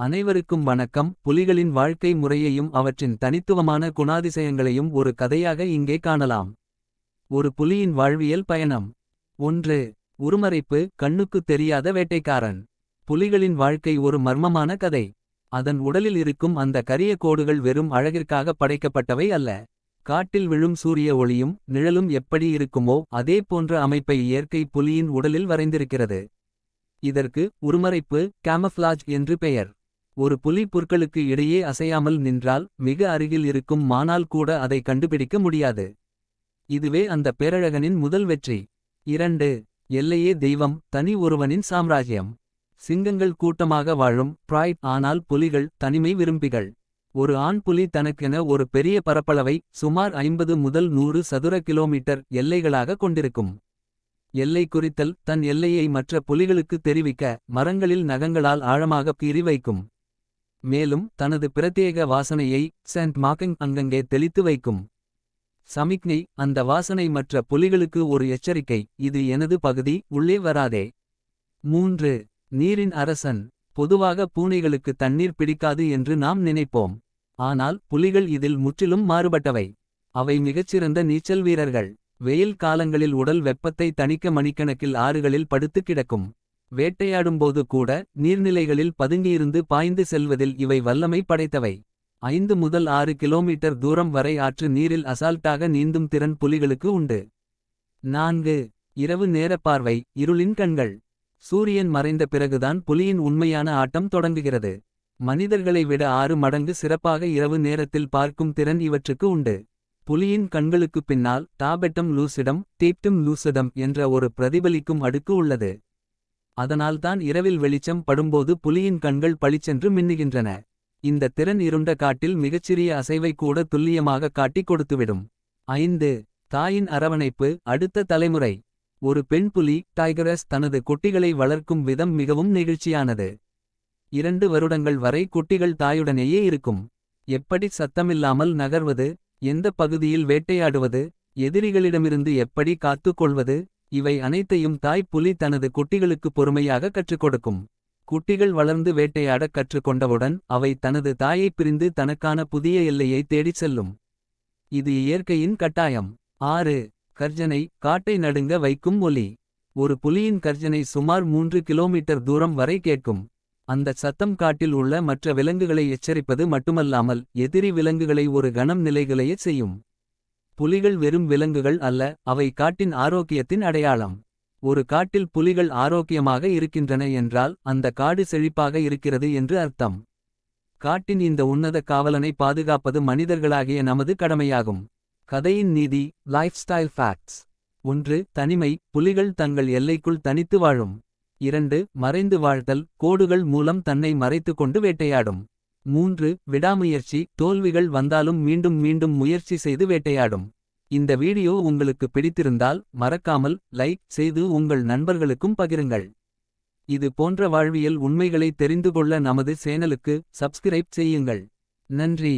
அனைவருக்கும் வணக்கம். புலிகளின் வாழ்க்கை முறையையும் அவற்றின் தனித்துவமான குணாதிசயங்களையும் ஒரு கதையாக இங்கே காணலாம். ஒரு புலியின் வாழ்வியல் பயணம். 1. உருமறைப்பு. கண்ணுக்குத் தெரியாத வேட்டைக்காரன். புலிகளின் வாழ்க்கை ஒரு மர்மமான கதை. அதன் உடலில் இருக்கும் அந்த கரிய கோடுகள் வெறும் அழகிற்காக படைக்கப்பட்டவை அல்ல. காட்டில் விழும் சூரிய ஒளியும் நிழலும் எப்படி இருக்குமோ அதே போன்ற அமைப்பை இயற்கை புலியின் உடலில் வரைந்திருக்கிறது. இதற்கு உருமறைப்பு கேமஃப்ளாஜ் என்று பெயர். ஒரு புலி புற்களுக்கு இடையே அசையாமல் நின்றால் மிக அருகில் இருக்கும் மானால் கூட அதை கண்டுபிடிக்க முடியாது. இதுவே அந்த பேரழகனின் முதல் வெற்றி. 2. எல்லையே தெய்வம். தனி ஒருவனின் சாம்ராஜ்யம். சிங்கங்கள் கூட்டமாக வாழும் பிரைட். ஆனால் புலிகள் தனிமை விரும்பிகள். ஒரு ஆண் புலி தனக்கென ஒரு பெரிய பரப்பளவை சுமார் 50 முதல் 100 சதுர கிலோமீட்டர் எல்லைகளாக கொண்டிருக்கும். எல்லை குறித்தல். தன் எல்லையை மற்ற புலிகளுக்கு தெரிவிக்க மரங்களில் நகங்களால் ஆழமாக கீறி வைக்கும். மேலும் தனது பிரத்யேக வாசனையை சென்ட் மார்க்கிங் அங்கங்கே தெளித்து வைக்கும். சமிக்ஞை. அந்த வாசனை மற்ற புலிகளுக்கு ஒரு எச்சரிக்கை. இது எனது பகுதி, உள்ளே வராதே. 3. நீரின் அரசன். பொதுவாக பூனைகளுக்கு தண்ணீர் பிடிக்காது என்று நாம் நினைப்போம். ஆனால் புலிகள் இதில் முற்றிலும் மாறுபட்டவை. அவை மிகச்சிறந்த நீச்சல் வீரர்கள். வெயில் காலங்களில் உடல் வெப்பத்தை தணிக்க மணிக்கணக்கில் ஆறுகளில் படுத்து கிடக்கும். வேட்டையாடும்போது கூட நீர்நிலைகளில் பதுங்கியிருந்து பாய்ந்து செல்வதில் இவை வல்லமை படைத்தவை. 5 முதல் 6 கிலோமீட்டர் தூரம் வரை ஆற்று நீரில் அசால்ட்டாக நீந்தும் திறன் புலிகளுக்கு உண்டு. 4. இரவு நேர பார்வை. இருளின் கண்கள். சூரியன் மறைந்த பிறகுதான் புலியின் உண்மையான ஆட்டம் தொடங்குகிறது. மனிதர்களை விட 6 மடங்கு சிறப்பாக இரவு நேரத்தில் பார்க்கும் திறன் இவற்றுக்கு உண்டு. புலியின் கண்களுக்குப் பின்னால் டாபெட்டம் லூசிடம் டீப்டும் லூசிடம் என்ற ஒரு பிரதிபலிக்கும் அடுக்கு உள்ளது. அதனால்தான் இரவில் வெளிச்சம் படும்போது புலியின் கண்கள் பளிச்சென்று மின்னுகின்றன. இந்த திறன் இருண்ட காட்டில் மிகச்சிறிய அசைவை கூட துல்லியமாக காட்டிக் கொடுத்துவிடும். 5. தாயின் அரவணைப்பு. அடுத்த தலைமுறை. ஒரு பெண் புலி டைகரஸ் தனது குட்டிகளை வளர்க்கும் விதம் மிகவும் நெகிழ்ச்சியானது. 2 வருடங்கள் வரை குட்டிகள் தாயுடனேயே இருக்கும். எப்படி சத்தமில்லாமல் நகர்வது, எந்த பகுதியில் வேட்டையாடுவது, எதிரிகளிடமிருந்து எப்படி காத்துக் கொள்வது, இவை அனைத்தையும் தாய் புலி தனது குட்டிகளுக்கு பொறுமையாக கற்றுக் கொடுக்கும். குட்டிகள் வளர்ந்து வேட்டையாடக் கற்றுக்கொண்டவுடன் அவை தனது தாயைப் பிரிந்து தனக்கான புதிய எல்லையை தேடிச் செல்லும். இது இயற்கையின் கட்டாயம். 6. கர்ஜனை. காட்டை நடுங்க வைக்கும் ஒலி. ஒரு புலியின் கர்ஜனை சுமார் 3 கிலோமீட்டர் தூரம் வரை கேட்கும். அந்த சத்தம் காட்டில் உள்ள மற்ற விலங்குகளை எச்சரிப்பது மட்டுமல்லாமல் எதிரி விலங்குகளை ஒரு கணம் நிலைகுலையச் செய்யும். புலிகள் வெறும் விலங்குகள் அல்ல, அவை காட்டின் ஆரோக்கியத்தின் அடையாளம். ஒரு காட்டில் புலிகள் ஆரோக்கியமாக இருக்கின்றன என்றால் அந்த காடு செழிப்பாக இருக்கிறது என்று அர்த்தம். காட்டின் இந்த உன்னத காவலனை பாதுகாப்பது மனிதர்களாகிய நமது கடமையாகும். கதையின் நீதி. Life style facts. 1. தனிமை. புலிகள் தங்கள் எல்லைக்குள் தனித்து வாழும். 2. மறைந்து வாழ்தல். கோடுகள் மூலம் தன்னை மறைத்து கொண்டு வேட்டையாடும். 3. விடாமுயற்சி. தோல்விகள் வந்தாலும் மீண்டும் மீண்டும் முயற்சி செய்து வேட்டையாடும். இந்த வீடியோ உங்களுக்கு பிடித்திருந்தால் மறக்காமல் லைக் செய்து உங்கள் நண்பர்களுக்கும் பகிருங்கள். இது போன்ற வாழ்வியல் உண்மைகளை தெரிந்து கொள்ள நமது சேனலுக்கு சப்ஸ்கிரைப் செய்யுங்கள். நன்றி.